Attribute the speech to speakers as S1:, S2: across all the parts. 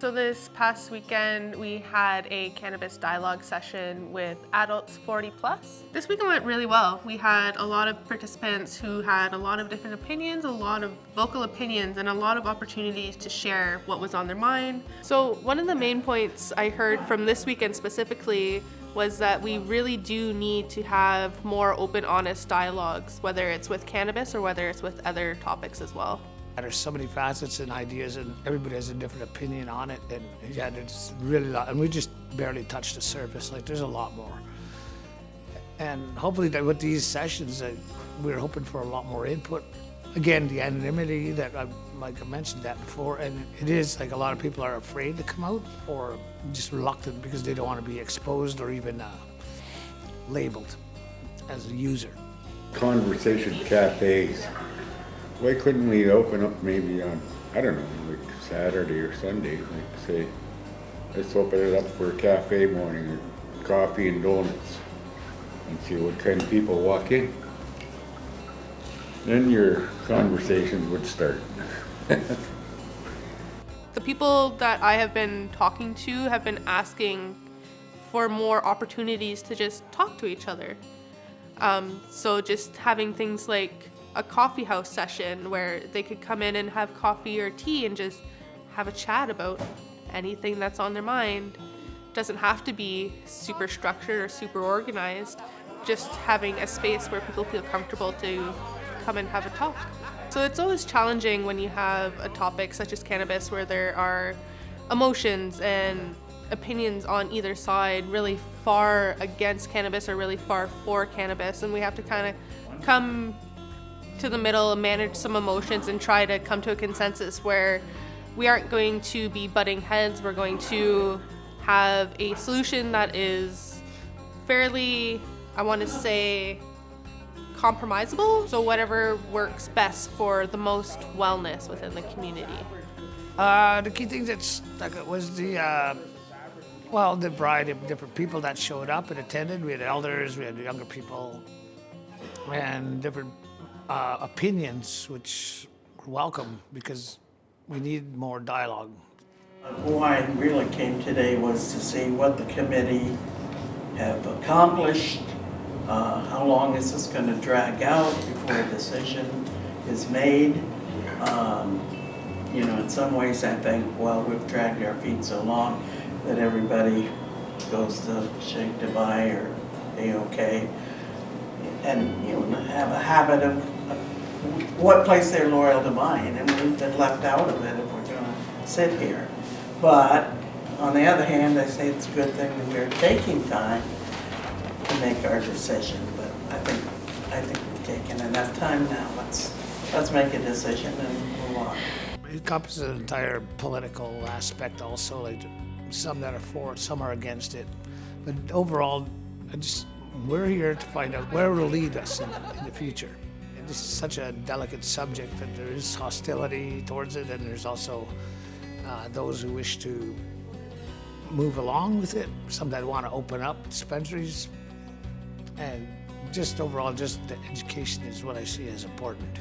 S1: So this past weekend, we had a cannabis dialogue session with adults 40 plus. This weekend went really well. We had a lot of participants who had a lot of different opinions, a lot of vocal opinions, and a lot of opportunities to share what was on their mind. So one of the main points I heard from this weekend specifically was that we really do need to have more open, honest dialogues, whether it's with cannabis or whether it's with other topics as well.
S2: There's so many facets and ideas, and everybody has a different opinion on it. And yeah, there's really a lot, and we just barely touched the surface. Like, there's a lot more. And hopefully, that with these sessions, we're hoping for a lot more input. Again, the anonymity that I mentioned that before, and it is like a lot of people are afraid to come out or just reluctant because they don't want to be exposed or even labeled as a user.
S3: Conversation cafes. Why couldn't we open up maybe on, I don't know, like Saturday or Sunday, like say, let's open it up for a cafe morning, or coffee and donuts, and see what kind of people walk in. Then your conversations would start.
S1: The people that I have been talking to have been asking for more opportunities to just talk to each other. So just having things like a coffee house session where they could come in and have coffee or tea and just have a chat about anything that's on their mind. Doesn't have to be super structured or super organized, just having a space where people feel comfortable to come and have a talk. So it's always challenging when you have a topic such as cannabis where there are emotions and opinions on either side, really far against cannabis or really far for cannabis, and we have to kind of come to the middle and manage some emotions and try to come to a consensus where we aren't going to be butting heads. We're going to have a solution that is fairly, I want to say, compromisable. So whatever works best for the most wellness within the community.
S2: The key thing was the variety of different people that showed up and attended. We had elders, we had younger people, and different opinions, which were welcome because we need more dialogue.
S4: Why I really came today was to see what the committee have accomplished. How long is this going to drag out before a decision is made? In some ways I think, well, we've dragged our feet so long that everybody goes to shake to buy or A-OK. And have a habit of what place they're loyal to buying, and we've been left out of it if we're going to sit here. But on the other hand, I say it's a good thing that we're taking time to make our decision. But I think we've taken enough time now. Let's make a decision and move on.
S2: It encompasses an entire political aspect also, like some that are for it, some are against it. But overall, we're here to find out where it will lead us in the future. And this is such a delicate subject that there is hostility towards it, and there's also those who wish to move along with it, some that want to open up dispensaries, and just overall, just the education is what I see as important.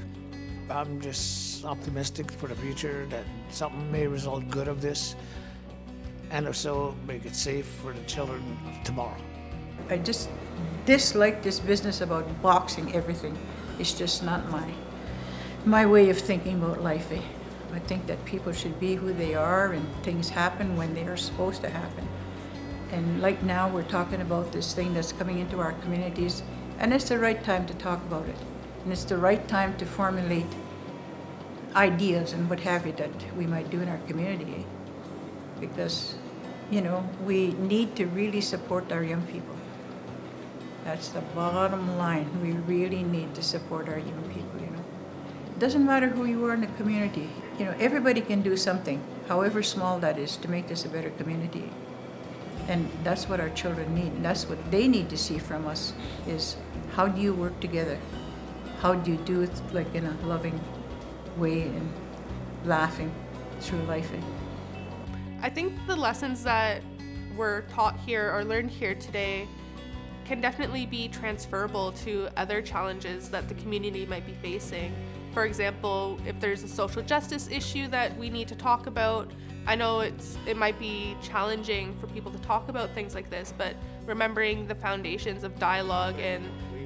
S2: I'm just optimistic for the future that something may result good of this, and if so, make it safe for the children of tomorrow.
S5: I just dislike this business about boxing everything. It's just not my way of thinking about life. I think that people should be who they are, and things happen when they are supposed to happen. And like now, we're talking about this thing that's coming into our communities, and it's the right time to talk about it. And it's the right time to formulate ideas and what have you that we might do in our community. Because, we need to really support our young people. That's the bottom line. We really need to support our young people, It doesn't matter who you are in the community. Everybody can do something, however small that is, to make this a better community. And that's what our children need. And that's what they need to see from us is how do you work together? How do you do it like in a loving way and laughing through life?
S1: I think the lessons that were taught here or learned here today can definitely be transferable to other challenges that the community might be facing. for example, if there's a social justice issue that we need to talk about. I know it might be challenging for people to talk about things like this, but remembering the foundations of dialogue and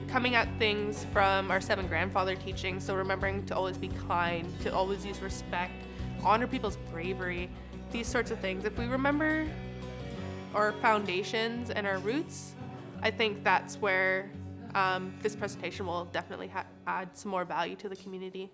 S1: coming at things from our 7 grandfather teachings, so remembering to always be kind, to always use respect, honor people's bravery, these sorts of things. If we remember our foundations and our roots, I think that's where this presentation will definitely add some more value to the community.